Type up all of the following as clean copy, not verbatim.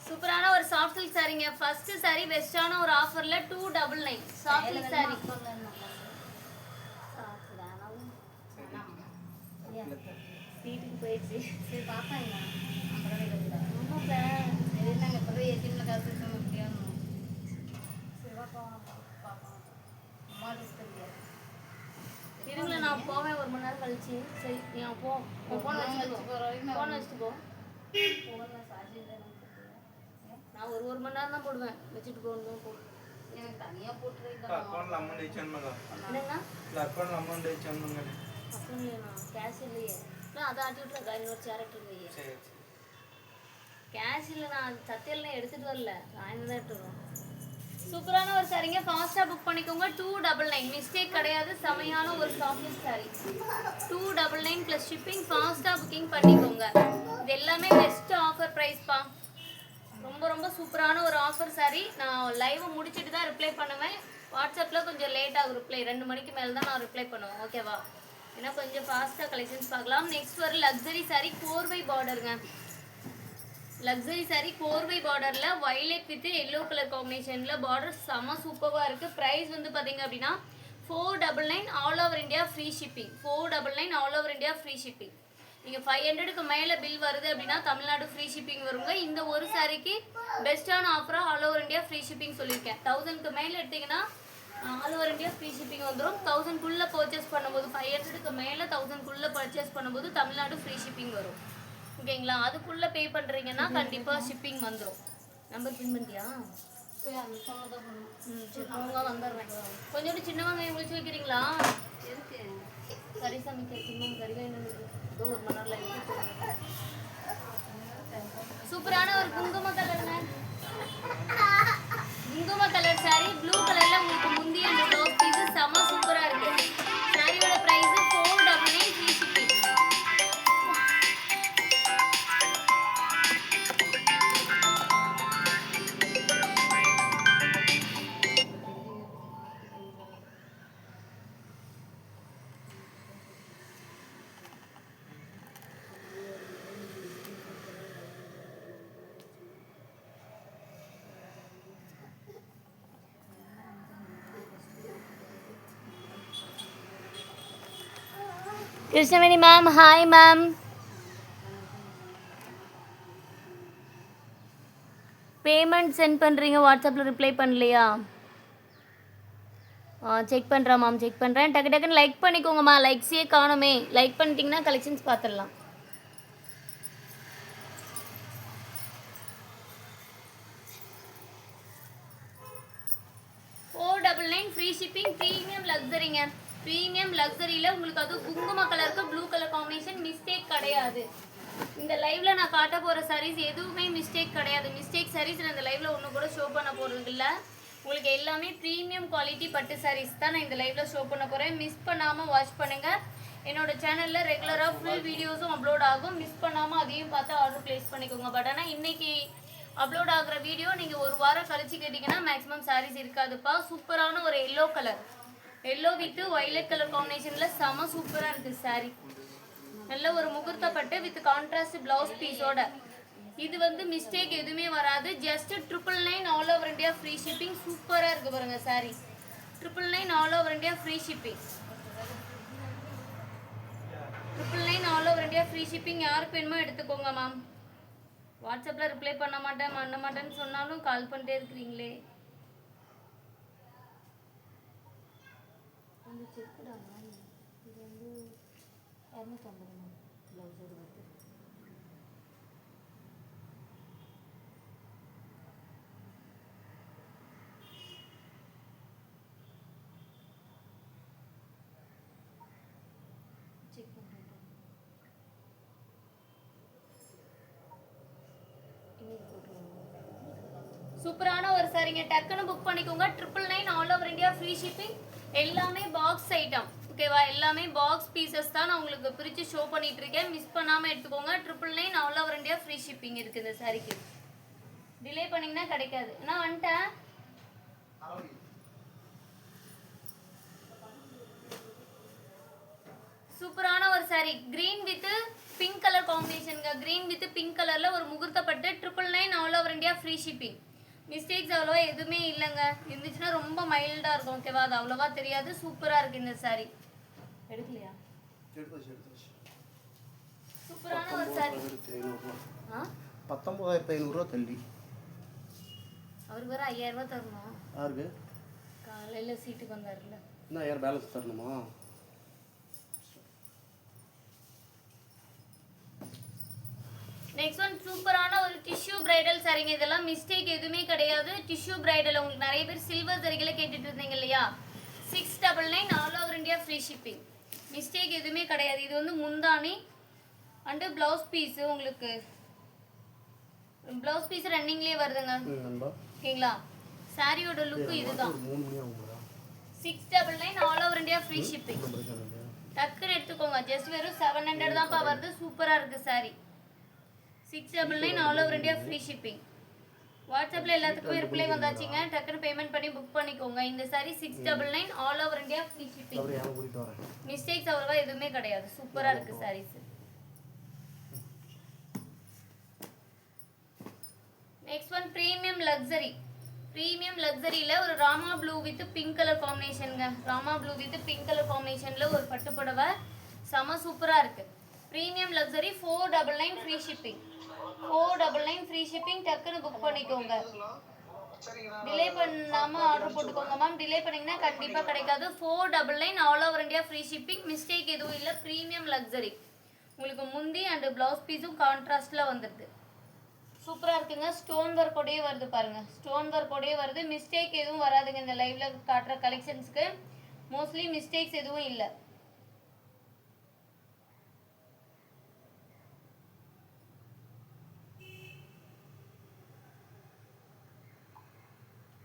சூப்பரான ஒரு soft silk சாரீங்க. First sorry பெஸ்டான ஒரு ஆஃபர்ல 299 சாஃப்ட் சில்க் சாரி. வீட்டுக்கு போயிடுச்சு. சரி பாப்பாங்க. ஆமாப்பா. சரி நாங்கள் இப்போ ஏடிஎம்ல காசு எடுக்க முடியாது. சரி பாப்பா பாப்பா. அம்மா இருங்கள நான் போவேன் 1 மணி நேரம் கழிச்சு. சரி நீ போ. ஃபோன் வச்சுட்டு போ. நான் ஒரு மணி நேரம் தான் போடுவேன். வச்சுட்டு போகணும் போ. எனக்கு தனியாக போட்டுருக்கேன். அக்கௌண்ட்ல அமௌண்ட் வச்சுருந்தா. என்னங்கண்ணா? இல்லை அக்கௌண்ட்ல அமௌண்ட் வச்சுருந்தோங்க. அக்கௌண்ட் இல்லைண்ணா கேஷ் இல்லையே. நான் அதை ஆட்டி விட்ருக்கா இன்னொரு சேரக்டர் இல்லையே. சரி கேஷ் இல்லை நான் சத்தியெல்லாம் எடுத்துகிட்டு வரல. சாயந்தரம் தான் எடுத்துட்டு வரோம். சூப்பரான ஒரு சாரீங்க. ஃபாஸ்ட்டாக புக் பண்ணிக்கோங்க. 299 மிஸ்டேக் கிடையாது. செமையான ஒரு சாஃப்ட் சாரீ. 299 plus shipping. ஃபாஸ்ட்டாக புக்கிங் பண்ணிக்கோங்க. இது எல்லாமே பெஸ்ட் ஆஃபர் ப்ரைஸ்ப்பா. ரொம்ப ரொம்ப சூப்பரான ஒரு ஆஃபர் சாரீ. நான் லைவ் முடிச்சுட்டு தான் ரிப்ளை பண்ணுவேன். வாட்ஸ்அப்பில் கொஞ்சம் லேட் ஆகும் ரிப்ளை. 2 மணிக்கு மேலே தான் நான் ரிப்ளை பண்ணுவேன். ஓகேவா? ஏன்னா கொஞ்சம் ஃபாஸ்ட்டாக கலெக்ஷன்ஸ் பார்க்கலாம். நெக்ஸ்ட் ஒரு லக்ஸரி சாரீ கோர்வை பார்டருங்க. லக்ஸரி சாரீ கோர்வை பார்டரில் வைலட் வித் எல்லோ கலர் காம்பினேஷனில் பார்டர் செம்ம சூப்பராக இருக்குது. ப்ரைஸ் வந்து பார்த்தீங்க அப்படின்னா 499 all over India free shipping. 499 all over India free shipping. நீங்கள் 500க்கு மேலே பில் வருது அப்படின்னா தமிழ்நாடு ஃப்ரீ ஷிப்பிங் வருங்க. இந்த ஒரு சாரீக்கு பெஸ்ட்டான ஆஃபராக all over India free shipping சொல்லியிருக்கேன். 1000க்கு மேலே எடுத்திங்கன்னா all over India free shipping வந்துடும். 1000க்குள்ளே பர்ச்சேஸ் பண்ணும்போது 500க்கு மேலே 1000க்குள்ளே பர்ச்சேஸ் பண்ணும்போது தமிழ்நாடு ஃப்ரீ ஷிப்பிங் வரும். ஓகேங்களா? அதுக்குள்ளே பே பண்ணுறீங்கன்னா கண்டிப்பாக ஷிப்பிங் வந்துடும். நம்பர் பின் பண்ணிட்டியா? சரி அவங்க வந்துடுறேன். கொஞ்சோண்டு சின்ன வெங்காயம் முடிச்சு வைக்கிறீங்களா? எதுக்கு? கறி சமைக்க சின்ன கறி வேணும். 1 மணி நேரம். சூப்பரான ஒரு குங்கும கலருங்க. குங்கும கலர் சாரி ப்ளூ கலரில் உங்களுக்கு முந்தி அந்த ப்ளவுஸ் பீஸு செம்ம சூப்பராக இருக்குது. சாரியோட price 499 free shipping. Krishnaveni ma'am hi ma'am. Payment sent பண்ணுறீங்க வாட்ஸ்அப்பில் ரிப்ளை பண்ணலையா? செக் பண்ணுறேன் மேம் செக் பண்ணுறேன். டக்கு டக்குன்னு லைக் பண்ணிக்கோங்கம்மா. லைக்ஸே காணுமே. லைக் பண்ணிட்டீங்கன்னா கலெக்ஷன்ஸ் பார்த்துடலாம். Free shipping. ப்ரீமியம் லக்ஸரிங்க. ப்ரீமியம் லக்ஸரியில் உங்களுக்கு அது குங்கும கலருக்கு ப்ளூ கலர் காம்பினேஷன் மிஸ்டேக் கிடையாது. இந்த லைவ்ல நான் காட்ட போகிற சாரீஸ் எதுவுமே மிஸ்டேக் கிடையாது. மிஸ்டேக் சாரீஸ் நான் இந்த லைவ்ல ஒன்று கூட ஷோ பண்ண போகிறது இல்லை. உங்களுக்கு எல்லாமே ப்ரீமியம் குவாலிட்டி பட்டு சாரீஸ் தான் நான் இந்த லைவ்ல ஷோ பண்ண போகிறேன். மிஸ் பண்ணாமல் வாட்ச் பண்ணுங்கள். என்னோட சேனலில் ரெகுலராக ஃபுல் வீடியோஸும் அப்லோட் ஆகும். மிஸ் பண்ணாமல் அதையும் பார்த்து ஆர்டர் ப்ளேஸ் பண்ணிக்கோங்க. பட் ஆனால் இன்னைக்கு அப்லோட் ஆகிற வீடியோ நீங்கள் 1 வாரம் கழிச்சு கேட்டிங்கன்னா மேக்ஸிமம் சாரீஸ் இருக்காதுப்பா. சூப்பரான ஒரு yellow colour. Yellow with violet colour காம்பினேஷனில் செம சூப்பராக இருக்குது சாரீ. நல்ல ஒரு முகூர்த்தப்பட்டு வித் கான்ட்ராஸ்ட் ப்ளவுஸ் பீஸோட. இது வந்து மிஸ்டேக் எதுவுமே வராது. Just 999 all over India free shipping. சூப்பராக இருக்குது பாருங்கள் sari. 999 all over India free shipping. 999 all over India free shipping. யாருக்கு வேணுமோ எடுத்துக்கோங்க மேம். வாட்ஸ்அப்பில் ரிப்ளை பண்ண மாட்டேன்னு சொன்னாலும் கால் பண்ணிட்டே இருக்கிறீங்களே. இது வந்து 250 ப்ளவுஸோடு வருது. செக் பண்ணுறேன். சூப்பரான ஒரு சாரீங்க. டக்குன்னு புக் பண்ணிக்கோங்க. 999 all over India free shipping. எல்லாமே பாக்ஸ் ஐட்டம். ஓகேவா? எல்லாமே பாக்ஸ் பீசஸ் தான் நான் உங்களுக்கு பிரித்து ஷோ பண்ணிட்டு இருக்கேன். மிஸ் பண்ணாமல் எடுத்துக்கோங்க. 999 all over India free shipping இருக்குது இந்த சாரீக்கு. டிலே பண்ணிங்கன்னா கிடைக்காது. நான் வந்துட்டேன். சூப்பரான ஒரு sari. Green with pink colour காம்பினேஷனுங்க. க்ரீன் வித் பிங்க் கலரில் ஒரு முகூர்த்தப்பட்டு 999 all over India free shipping. Mistakes அவ்வளோவா எதுவுமே இல்லைங்க. இருந்துச்சுன்னா ரொம்ப மைல்டாக இருக்கும். ஓகேவா? அது அவ்வளோவா தெரியாது. சூப்பராக இருக்குது இந்த சாரி. எடுக்கலையா? சூப்பரான ஒரு சாரி. 19,500 தள்ளி. அவருக்கு வேறு 5,000 ரூபா தரணும். யாருக்கு? காலையில் சீட்டுக்கு வந்தார்ல. என்ன 1000 பேலன்ஸ் தரணுமா? நெக்ஸ்ட் ஒன் சூப்பரான ஒரு டிஷ்யூ பிரைடல் சாரிங்க. இதெல்லாம் மிஸ்டேக் எதுவுமே கிடையாது. டிஷ்யூ பிரைடல் உங்களுக்கு நிறைய பேர் சில்வர் சரிகளை கேட்டுட்டு இருந்தீங்க இல்லையா? 699 all over India free shipping. Mistake எதுவுமே கிடையாது. இது வந்து முந்தானி அண்டு ப்ளவுஸ் பீஸு. உங்களுக்கு ப்ளவுஸ் பீஸ் ரன்னிங்லேயே வருதுங்க. ஓகேங்களா? சாரியோட லுக்கு இதுதான். 699 all over India free shipping. டக்குன்னு எடுத்துக்கோங்க. ஜஸ்ட் வெறும் 700 தான்ப்பா வருது. சூப்பராக இருக்குது sorry. 699 all over India free shipping. வாட்ஸ்அப்பில் எல்லாத்துக்குமே ரிப்ளை வந்தாச்சுங்க. டக்குன்னு பேமெண்ட் பண்ணி புக் பண்ணிக்கோங்க. இந்த sari 699 all over India free shipping. Mistakes அவ்வளோவா எதுவுமே கிடையாது. சூப்பராக இருக்குது saris. Next one premium luxury. Premium லக்ஸரியில் ஒரு Rama blue with pink colour காம்பினேஷனுங்க. Rama blue with pink colour காம்பினேஷனில் ஒரு பட்டு புடவை செம சூப்பராக இருக்குது. Premium luxury 499 free shipping. 499 free shipping. டக்குன்னு புக் பண்ணிக்கோங்க. டிலே பண்ணாமல் ஆர்டர் போட்டுக்கோங்க மேம். டிலே பண்ணிங்கன்னா கண்டிப்பாக கிடைக்காது. 499 all over India free shipping. Mistake எதுவும் இல்லை. Premium luxury. உங்களுக்கு முந்தி அண்டு ப்ளவுஸ் பீஸும் கான்ட்ராஸ்டில் வந்துடுது. சூப்பராக இருக்குங்க. ஸ்டோன் ஒர்க்கோடையே வருது பாருங்கள். ஸ்டோன் ஒர்க்கோடையே வருது. மிஸ்டேக் எதுவும் வராதுங்க. இந்த லைவில் காட்டுற கலெக்ஷன்ஸ்க்கு மோஸ்ட்லி மிஸ்டேக்ஸ் எதுவும் இல்லை.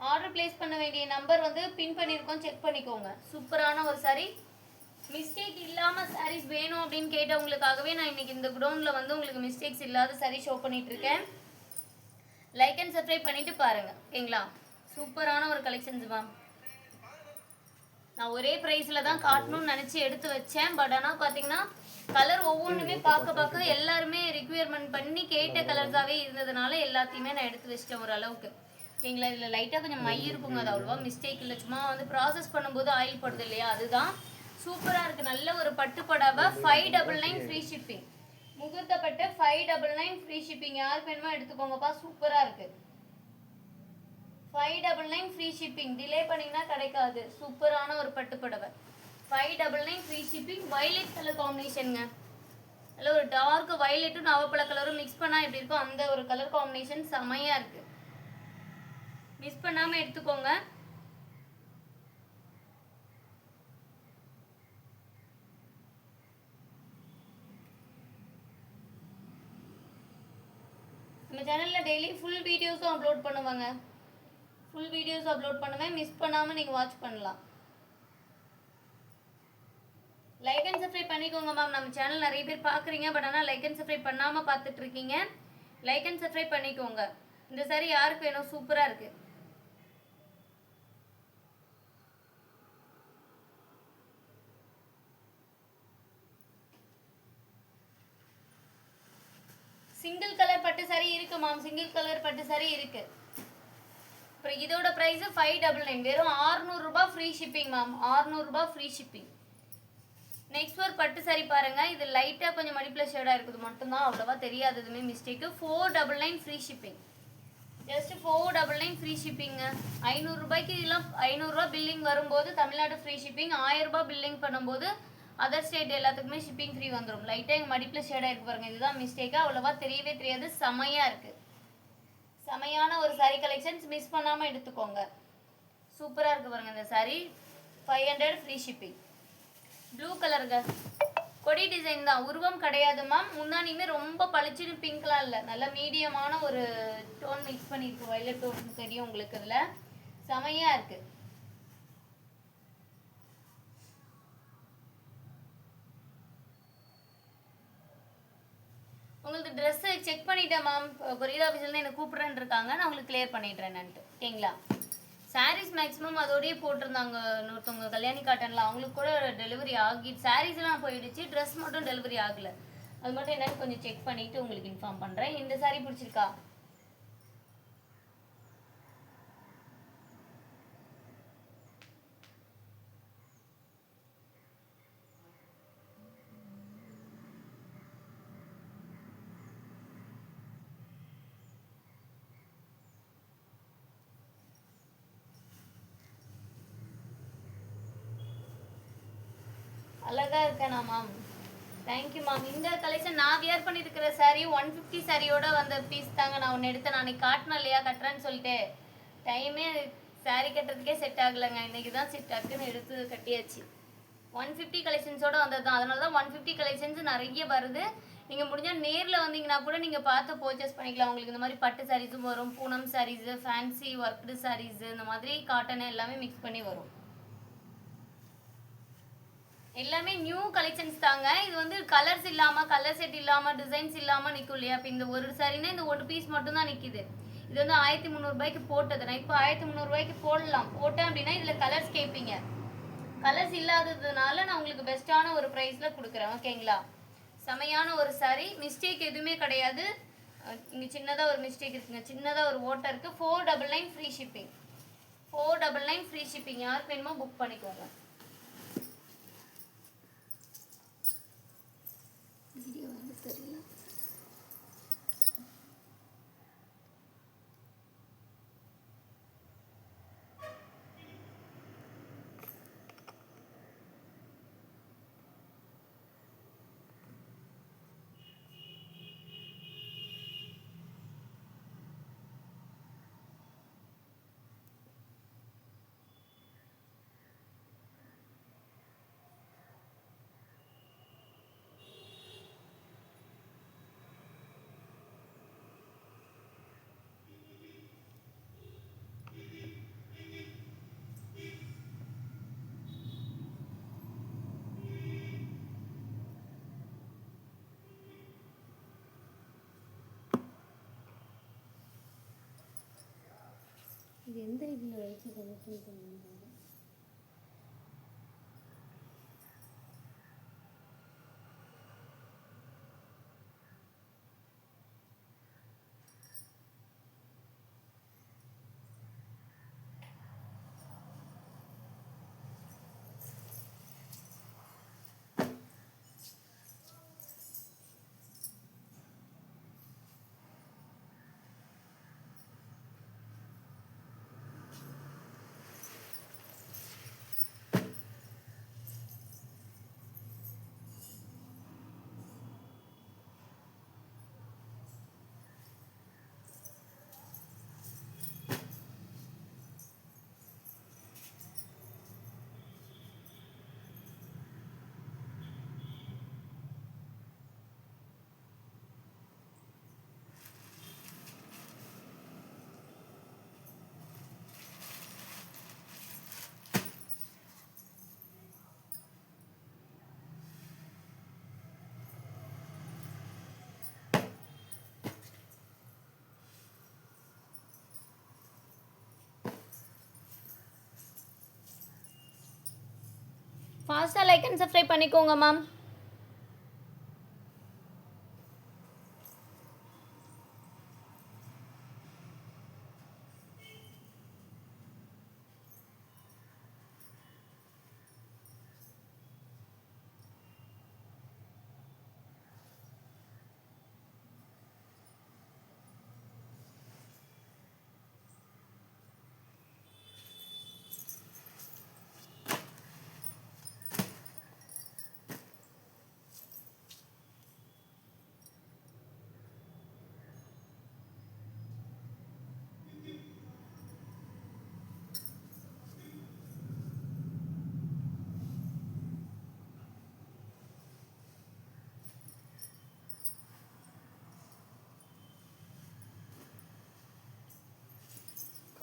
ஆர்டர் பிளேஸ் பண்ண வேண்டிய நம்பர் வந்து பின் பண்ணியிருக்கோம். செக் பண்ணிக்கோங்க. சூப்பரான ஒரு சாரி. மிஸ்டேக் இல்லாமல் சாரீஸ் வேணும் அப்படின்னு கேட்டவங்களுக்காகவே நான் இன்னைக்கு இந்த குடோனில் வந்து உங்களுக்கு மிஸ்டேக்ஸ் இல்லாத சாரி ஷோ பண்ணிட்டு இருக்கேன். லைக் அண்ட் சப்ஸ்கிரைப் பண்ணிட்டு பாருங்க. ஓகேங்களா? சூப்பரான ஒரு கலெக்ஷன்ஸ் மேம். நான் ஒரே ப்ரைஸில் தான் காட்டணும்னு நினச்சி எடுத்து வச்சேன். பட் ஆனால் பார்த்தீங்கன்னா கலர் ஒவ்வொன்றுமே பார்க்க எல்லாருமே ரிக்வயர்மெண்ட் பண்ணி கேட்ட கலர்ஸாகவே இருந்ததுனால எல்லாத்தையுமே நான் எடுத்து வச்சிட்டேன் ஓரளவுக்கு. ஓகேங்களா? இதில் லைட்டாக கொஞ்சம் மை இருக்குங்க. அது அவ்வளோவா மிஸ்டேக் இல்லை. சும்மா வந்து ப்ராசஸ் பண்ணும்போது ஆயில் படுது இல்லையா? அதுதான். சூப்பராக இருக்குது. நல்ல ஒரு பட்டு புடவை 599 ஃப்ரீ ஷிப்பிங். முகூர்த்தப்பட்டு 599 free shipping. யாருக்கு வேணுமோ எடுத்துக்கோங்கப்பா. சூப்பராக இருக்குது. 599 ஃப்ரீ ஷிப்பிங். டிலே பண்ணிங்கன்னா கிடைக்காது. சூப்பரான ஒரு பட்டு புடவை 599 ஃப்ரீ ஷிப்பிங். வயலட் கலர் காம்பினேஷனுங்க. அதில் ஒரு டார்க் வயலட்டும் நவப்பழ கலரும் மிக்ஸ் பண்ணால் எப்படி இருக்கும் அந்த ஒரு கலர் காம்பினேஷன் செமையாக இருக்குது. மிஸ் பண்ணாமல் எடுத்துக்கோங்க. நம்ம சேனலில் டெய்லி ஃபுல் வீடியோஸும் அப்லோட் பண்ணுவாங்க. ஃபுல் வீடியோஸ் அப்லோட் பண்ணுவேன். மிஸ் பண்ணாமல் நீங்கள் வாட்ச் பண்ணலாம். லைக் அண்ட் சப்ஸ்கிரைப் பண்ணிக்கோங்க மேம். நம்ம சேனல் நிறைய பேர் பார்க்குறீங்க. பட் ஆனால் லைக் அண்ட் சப்ஸ்கிரைப் பண்ணாமல் பார்த்துட்ருக்கீங்க. லைக் அண்ட் சப்ஸ்கிரைப் பண்ணிக்கோங்க. இந்த சாரி யாருக்கு வேணும்? சூப்பராக இருக்குது. சிங்கிள் கலர் பட்டு சாரி இருக்கு மேம். சிங்கிள் கலர் பட்டு சாரி இருக்கு. அப்புறம் இதோட பிரைஸ் 599. வெறும் 600 ரூபாய் ஃப்ரீ ஷிப்பிங் மேம். 600 ரூபாய் ஃப்ரீ ஷிப்பிங். நெக்ஸ்ட் ஒரு பட்டு சாரி பாருங்க. இது லைட்டா கொஞ்சம் மடிப்புல ஷேடா இருக்குது மட்டும்தான். அவ்வளவா தெரியாததுமே mistake. 499 free shipping. Just 499 free ஷிப்பிங்க. 500 ரூபாய்க்கு இதெல்லாம் 500 ரூபாய் பில்லிங் வரும்போது தமிழ்நாடு ஃப்ரீ ஷிப்பிங். 1000 ரூபாய் பில்லிங் பண்ணும்போது அதர் ஸ்டேட் எல்லாத்துக்குமே ஷிப்பிங் ஃப்ரீ வந்துடும். லைட்டாக எங்கள் மடிப்பில் ஷேடாக இருக்கு பாருங்க. இதுதான் மிஸ்டேக்காக. அவ்வளோவா தெரியவே தெரியாது. செமையாக இருக்குது. செமையான ஒரு சாரீ கலெக்ஷன்ஸ். மிஸ் பண்ணாமல் எடுத்துக்கோங்க. சூப்பராக இருக்குது பாருங்க இந்த சாரீ. 500 free shipping. ப்ளூ கலருங்க. கொடி டிசைன் தான். உருவம் கிடையாது மேம். முன்னாடியுமே ரொம்ப பளிச்சுன்னு பிங்க்லாம் இல்லை. நல்ல மீடியமான ஒரு டோன் மிக்ஸ் பண்ணியிருக்கு. வயலட் டோன் தெரியும் உங்களுக்கு. இதில் செமையாக இருக்குது. உங்களுக்கு ட்ரெஸ்ஸை செக் பண்ணிட்டேன் மேம். கொரியர் ஆஃபீஸில் எனக்கு கூப்பிட்றேன்னு இருக்காங்க. நான் உங்களுக்கு கிளியர் பண்ணிடுறேன்னுட்டு. ஓகேங்களா? சாரீஸ் மேக்ஸிமம் அதோடய போட்டிருந்தாங்க. இன்னொருத்தவங்க கல்யாணி காட்டனில் அவங்களுக்கு கூட டெலிவரி ஆகி சாரீஸ்லாம் போயிடுச்சு. ட்ரெஸ் மட்டும் டெலிவரி ஆகலை. அது மட்டும் என்னன்னு கொஞ்சம் செக் பண்ணிவிட்டு உங்களுக்கு இன்ஃபார்ம் பண்ணுறேன். இந்த சாரீ பிடிச்சிருக்கா? அழகா இருக்கேனா மேம்? Thank you ma'am. இந்த கலெக்ஷன் நான் வியர் பண்ணியிருக்கிற சாரீ 150 சாரியோட வந்த பீஸ் தாங்க. நான் ஒன்று எடுத்தேன், நான் காட்டினேன் இல்லையா கட்டுறேன்னு சொல்லிட்டு. டைமே சாரீ கட்டுறதுக்கே செட் ஆகலைங்க. இன்றைக்கி தான் டக்குன்னு எடுத்து கட்டியாச்சு. 150 கலெக்ஷன்ஸோடு வந்தது தான். அதனால தான் 150 கலெக்ஷன்ஸ் நிறைய வருது. நீங்கள் முடிஞ்சால் நேரில் வந்தீங்கன்னா கூட நீங்கள் பார்த்து பர்ச்சேஸ் பண்ணிக்கலாம். உங்களுக்கு இந்த மாதிரி பட்டு சாரீஸும் வரும், பூனம் சாரீஸு, ஃபேன்சி ஒர்க்டு சாரீஸு, இந்த மாதிரி காட்டன் எல்லாமே மிக்ஸ் பண்ணி வரும். எல்லாமே நியூ கலெக்ஷன்ஸ் தாங்க. இது வந்து கலர்ஸ் இல்லாமல், கலர் செட் இல்லாமல், டிசைன்ஸ் இல்லாமல் நிற்கும் இல்லையா? இப்போ இந்த ஒரு சாரினா இந்த ஒரு பீஸ் மட்டும் தான் நிற்கிது. இது வந்து 1300 போட்டது. நான் இப்போ 1300 போடலாம். போட்டேன் அப்படின்னா இதில் கலர்ஸ் கேட்பீங்க. கலர்ஸ் இல்லாததுனால நான் உங்களுக்கு பெஸ்ட்டான ஒரு ப்ரைஸில் கொடுக்குறேன். ஓகேங்களா? செமையான ஒரு சாரி, மிஸ்டேக் எதுவுமே கிடையாது. இங்கே சின்னதாக ஒரு மிஸ்டேக் இருக்குங்க, சின்னதாக ஒரு ஓட்டை இருக்குது. 499 ஃப்ரீ ஷிப்பிங். 499 free shipping. யாருக்கு வேணுமோ புக் பண்ணிக்கோங்க. வீடியோ வந்து தெரியல. இது எந்த இதில் வச்சு கனெக்ட் பண்ணுங்க? ஃபாஸ்ட்டாக லைக் அண்ட் சப்ஸ்கிரைப் பண்ணிக்கோங்க மேம்.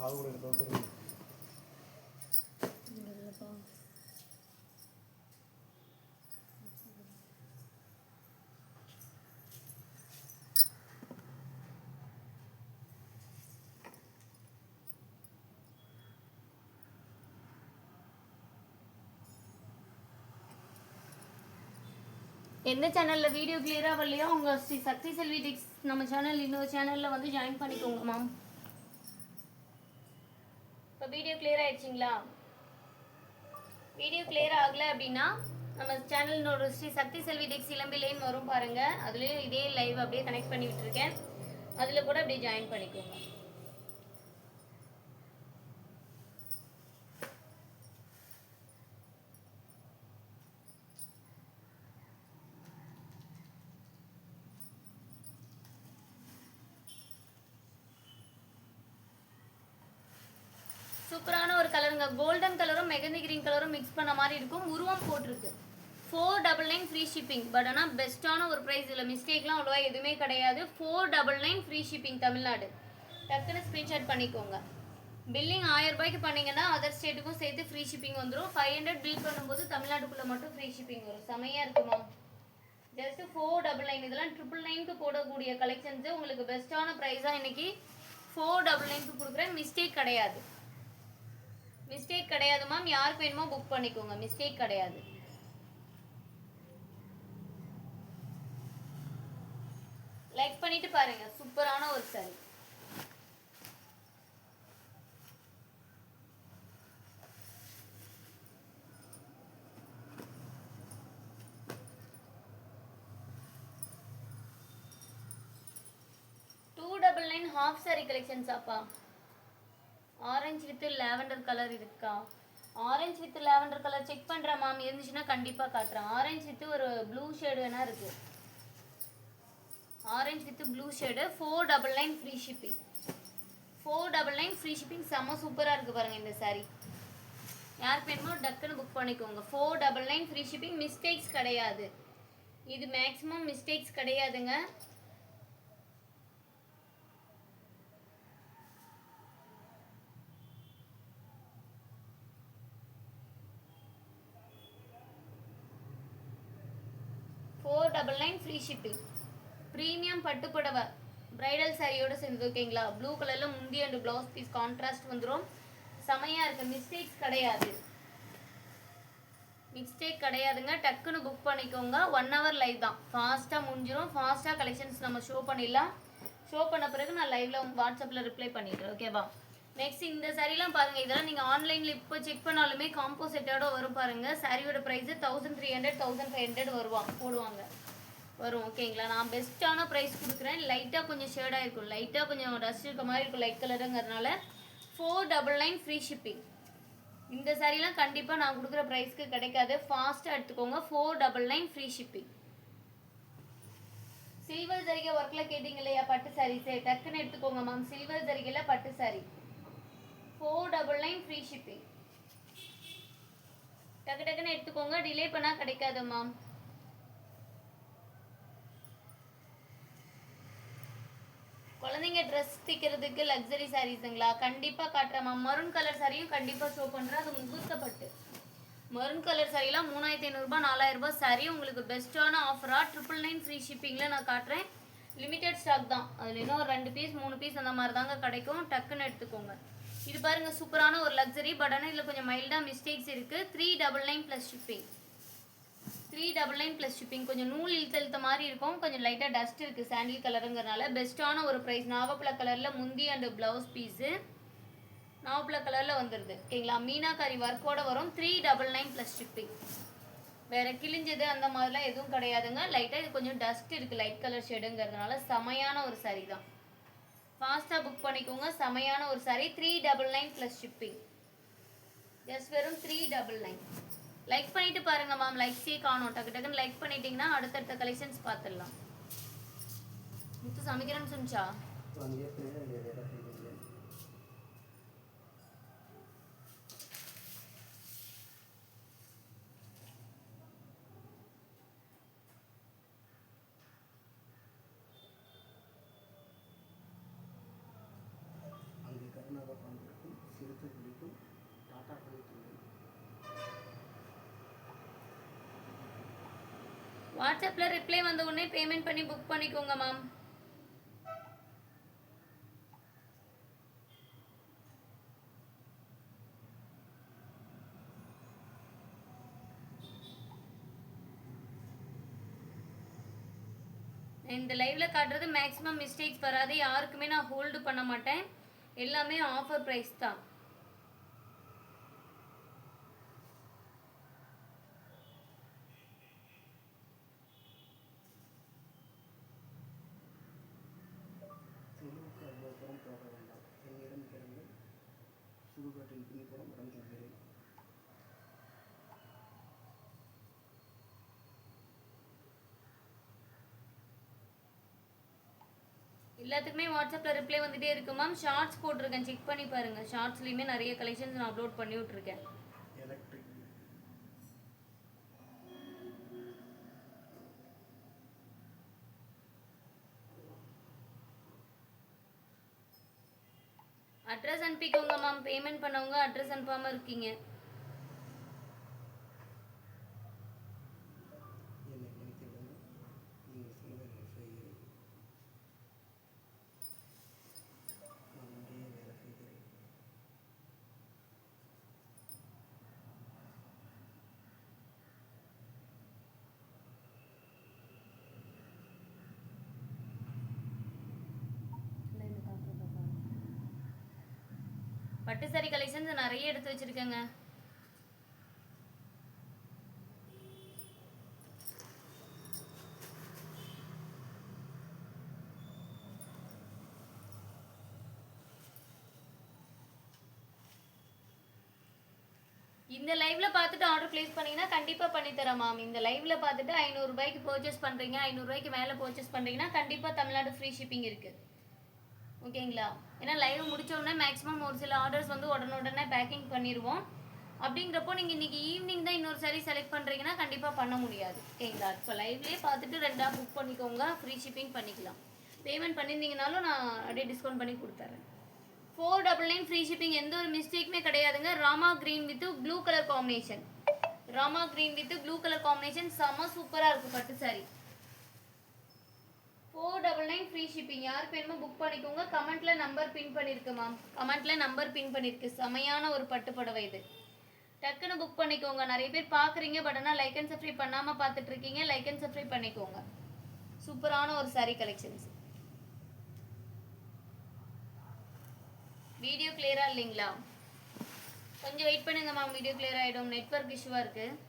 காது கூட எடுத்து எந்த சேனலில் வீடியோ கிளியராக வரலையோ அவங்க ஸ்ரீ சக்தி செல்வி டிக்ஸ் நம்ம சேனல் இன்னொரு சேனலில் வந்து ஜாயின் பண்ணிக்கோங்க மேம். இப்போ வீடியோ கிளியர் ஆயிடுச்சிங்களா? வீடியோ கிளியர் ஆகலை அப்படின்னா நம்ம சேனலோட ஸ்ரீ சக்தி செல்வி டிக்ஸ் இளம்பிலேன்னு வரும் பாருங்கள். அதுலேயும் இதே லைவ் அப்படியே கனெக்ட் பண்ணி விட்டுருக்கேன். அதில் கூட அப்படியே ஜாயின் பண்ணிக்கோங்க. சூப்பரான ஒரு கலருங்க. கோல்டன் கலரும் மெகந்தி கிரீன் கலரும் மிக்ஸ் பண்ண மாதிரி இருக்கும். உருவம் போட்டிருக்கு. 499 ஃப்ரீ ஷிப்பிங். பட் ஆனால் பெஸ்ட்டான ஒரு ப்ரைஸ். இதில் மிஸ்டேக்லாம் அவ்வளோவா எதுவுமே கிடையாது. 499 ஃப்ரீ ஷிப்பிங் தமிழ்நாடு. டக்குன்னு ஸ்க்ரீன்ஷாட் பண்ணிக்கோங்க. பில்லிங் 1000 ரூபாய்க்கு பண்ணிங்கன்னா அதர் ஸ்டேட்டுக்கும் சேர்த்து ஃப்ரீ ஷிப்பிங் வந்துடும். 500 பில் பண்ணும்போது தமிழ்நாட்டுக்குள்ளே மட்டும் ஃப்ரீ ஷிப்பிங் வரும். செமையாக இருக்குமா? ஜஸ்ட் 499. இதெல்லாம் 999க்கு போடக்கூடிய கலெக்ஷன்ஸு. உங்களுக்கு பெஸ்ட்டான ப்ரைஸாக இன்றைக்கி 499க்கு கொடுக்குறேன். மிஸ்டேக் கிடையாது. மிஸ்டேக் கிடையாது மேம். யாருக்கு வேணுமோ புக் பண்ணிக்கோங்க. மிஸ்டேக் கிடையாது. லைக் பண்ணிட்டு பாருங்க. சூப்பரான ஒரு சாரி. ஹாஃப் சாரி கலெக்ஷன்ஸ் அப்பா. ஆரஞ்சு வித் லாவெண்டர் கலர் இருக்கா? Orange with lavender colour check பண்ணுறேன் மேம். இருந்துச்சுன்னா கண்டிப்பாக காட்டுறேன். ஆரஞ்சு வித் ஒரு ப்ளூ ஷேடு வேணா இருக்குது. Orange with blue shade 499 free shipping. 499 free shipping. செம்ம சூப்பராக இருக்குது பாருங்கள் இந்த சாரீ. யாருக்கு வேணுமோ டக்குன்னு புக் பண்ணிக்கோங்க. 499 ஃப்ரீ ஷிப்பிங். மிஸ்டேக்ஸ் கிடையாது. இது மேக்ஸிமம் மிஸ்டேக்ஸ் கிடையாதுங்க. Free shipping. ப்ரீமியம் பட்டு புடவை பிரைடல் சாரியோட சேர்ந்து. ஓகேங்களா? ப்ளூ கலரில் முந்தி அண்ட் ப்ளவுஸ் பீஸ் கான்ட்ராஸ்ட் வந்துடும். செமையாக இருக்குது. மிஸ்டேக்ஸ் கிடையாது. மிஸ்டேக் கிடையாதுங்க. டக்குன்னு புக் பண்ணிக்கோங்க. 1 hour லைவ் தான். ஃபாஸ்ட்டாக முடிஞ்சிடும். ஃபாஸ்ட்டாக கலெக்ஷன்ஸ் நம்ம ஷோ பண்ணிடலாம். ஷோ பண்ண பிறகு நான் லைவில் வாட்ஸ்அப்பில் ரிப்ளை பண்ணிடுறேன். ஓகேவா? நெக்ஸ்ட் இந்த சாரீலாம் பாருங்கள். இதெல்லாம் நீங்கள் ஆன்லைனில் இப்போ செக் பண்ணாலுமே காம்போ செட்டோட வரும் பாருங்கள். சாரியோட ப்ரைஸு 1300 1500 போடுவாங்க வரும். ஓகேங்களா? நான் பெஸ்ட்டான ப்ரைஸ் கொடுக்குறேன். லைட்டாக கொஞ்சம் ஷேடாக இருக்கும். லைட்டாக கொஞ்சம் டஸ்ட் இருக்க மாதிரி இருக்கும் லைட் கலருங்கிறதுனால 499 ஃப்ரீ ஷிப்பிங். இந்த சாரீலாம் கண்டிப்பாக நான் கொடுக்குற ப்ரைஸ்க்கு கிடைக்காது. ஃபாஸ்ட்டாக எடுத்துக்கோங்க. 499 ஃப்ரீ ஷிப்பிங். சில்வர் ஜரிகை ஒர்க்கில் கேட்டிங்க இல்லையா பட்டு சாரீஸே, டக்குன்னு எடுத்துக்கோங்க மேம். சில்வர் ஜரிகையில் பட்டு சாரீ 499 ஃப்ரீ ஷிப்பிங். டக்கு டக்குன்னு எடுத்துக்கோங்க. டிலே பண்ணால் கிடைக்காது மேம். குழந்தைங்க ட்ரெஸ் தைக்கிறதுக்கு லக்ஸரி சாரீஸுங்களா? கண்டிப்பாக காட்டுறேன் மேம். மரூன் கலர் சாரியும் கண்டிப்பாக ஷோ பண்ணுறேன். அது முகூர்த்தப்பட்டு மரூன் கலர் சாரீலாம் 3500 4000 சாரீ. உங்களுக்கு பெஸ்ட்டான ஆஃபராக 999 ஃப்ரீ ஷிப்பிங்கில் நான் காட்டுறேன். லிமிடெட் ஸ்டாக் தான். அதில் இன்னும் 2 பீஸ் 3 பீஸ் அந்த மாதிரி தாங்க கிடைக்கும். டக்குன்னு எடுத்துக்கோங்க. இது பாருங்கள் சூப்பரான ஒரு லக்ஸரி. பட் ஆனால் இதில் கொஞ்சம் மைல்டாக மிஸ்டேக்ஸ் இருக்குது. 399 ப்ளஸ் ஷிப்பிங். 399 plus shipping. கொஞ்சம் நூல் இழுத்த மாதிரி இருக்கும். கொஞ்சம் லைட்டாக டஸ்ட் இருக்குது சாண்டில் கலருங்கிறனால. பெஸ்ட்டான ஒரு ப்ரைஸ். நாவப்பழ கலரில் முந்தி அண்டு ப்ளவுஸ் பீஸு நாவப்பழ கலரில் வந்துடுது. ஓகேங்களா? மீனாக்காரி ஒர்க்கோடு வரும். 399 ப்ளஸ் ஷிப்பிங். வேறு கிழிஞ்சது அந்த மாதிரிலாம் எதுவும் கிடையாதுங்க. லைட்டாக இது கொஞ்சம் டஸ்ட் இருக்குது லைட் கலர் ஷேடுங்கிறதுனால. செமையான ஒரு சாரீ தான். ஃபாஸ்ட்டாக புக் பண்ணிக்கோங்க. செமையான ஒரு சாரீ. 399 plus shipping. ஜஸ்ட் வெறும் 399. லைக் பண்ணிட்டு பாருங்க மேம். லைக்ஸே காணும். டக்கு டக்குன்னு லைக் பண்ணிட்டீங்கன்னா அடுத்தடுத்த கலெக்ஷன்ஸ் பார்த்துடலாம். முத்து சமைக்கிறேன்னு சொன்னிச்சா? வாட்ஸ்அப்பில் ரிப்ளை வந்த உடனே பேமெண்ட் பண்ணி புக் பண்ணிக்கோங்க மேம். இந்த லைவில் காட்டுறது மேக்ஸிமம் மிஸ்டேக்ஸ் வராது, யாருக்குமே நான் ஹோல்டு பண்ண மாட்டேன், எல்லாமே ஆஃபர் ப்ரைஸ் தான். எல்லாத்துக்குமே வாட்ஸ்அப்பில் ரிப்ளை வந்துட்டே இருக்கு மேம். ஷார்ட்ஸ் போட்டிருக்கேன், செக் பண்ணி பாருங்கள். ஷார்ட்ஸ்லேயுமே நிறைய கலெக்ஷன்ஸ் நான் அப்லோட் பண்ணி விட்ருக்கேன். அட்ரஸ் அனுப்பிக்கோங்க மேம். பேமெண்ட் பண்ணவங்க அட்ரஸ் அனுப்பாமல் இருக்கீங்க. பட்டு சாரி கலெக்ஷன்ஸ் நிறைய எடுத்து வச்சிருக்கேங்க. இந்த லைவ்ல பார்த்துட்டு ஆர்டர் பிளேஸ் பண்ணீங்கன்னா கண்டிப்பா பண்ணி தரேன் மேம். இந்த லைவ்ல பார்த்துட்டு 500 ரூபாய்க்கு பர்ச்சேஸ் பண்றீங்க, 500 ரூபாய்க்கு மேல பர்ச்சேஸ் பண்றீங்கன்னா கண்டிப்பா தமிழ்நாடு ஃப்ரீ ஷிப்பிங் இருக்கு. ஓகேங்களா? ஏன்னா லைவ் முடிச்ச உடனே மேக்ஸிமம் ஒரு சில ஆர்டர்ஸ் வந்து உடனே பேக்கிங் பண்ணிடுவோம். அப்படிங்கிறப்போ நீங்கள் இன்றைக்கி ஈவினிங் தான் இன்னொரு சாரீ செலக்ட் பண்ணுறீங்கன்னா கண்டிப்பாக பண்ண முடியாது. ஓகேங்களா? இப்போ லைவ்லேயே பார்த்துட்டு 2 புக் பண்ணிக்கோங்க, ஃப்ரீ ஷிப்பிங் பண்ணிக்கலாம். பேமெண்ட் பண்ணியிருந்தீங்கனாலும் நான் அப்படியே டிஸ்கவுண்ட் பண்ணி கொடுத்துறேன். 499 ஃப்ரீ ஷிப்பிங், எந்த ஒரு மிஸ்டேக்குமே கிடையாதுங்க. Rama green with blue colour combination, Rama green with blue colour combination செம்ம சூப்பராக இருக்கும் பட்டு சாரி. 499 free shipping. யார் வேணுமோ புக் பண்ணிக்கோங்க. கமெண்ட்ல நம்பர் பின் பண்ணிருக்கு மேம், கமெண்ட்ல நம்பர் பின் பண்ணிருக்கு. செமையான ஒரு பட்டு புடவை இது, டக்குன்னு புக் பண்ணிக்கோங்க. நிறைய பேர் பார்க்குறீங்க, பட் ஆனால் லைக் அண்ட் சப்ஸ்கிரைப் பண்ணாமல் பார்த்துட்டு இருக்கீங்க. லைக் அண்ட் சப்ஸ்கிரைப் பண்ணிக்கோங்க. சூப்பரான ஒரு சாரீ கலெக்ஷன்ஸ். வீடியோ கிளியரா இல்லைங்களா? கொஞ்சம் வெயிட் பண்ணுங்க மேம், வீடியோ கிளியர் ஆகிடும். நெட்வொர்க் இஷ்யூவாக இருக்குது.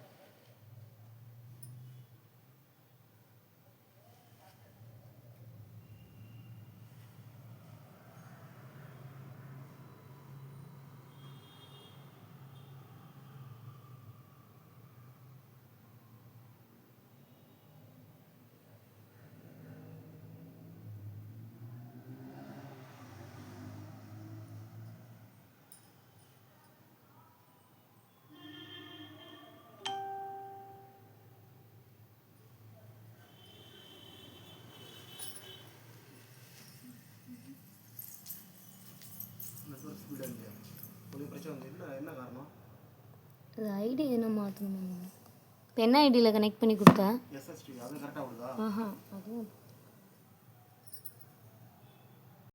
அது ஐடி என்ன மாற்றணும்? இப்போ என்ன ஐடியில் கனெக்ட் பண்ணி கொடுத்தா? எஸ்எஸ்டி அது கரெக்டாக வருதா? ஆஹா, அதுவும்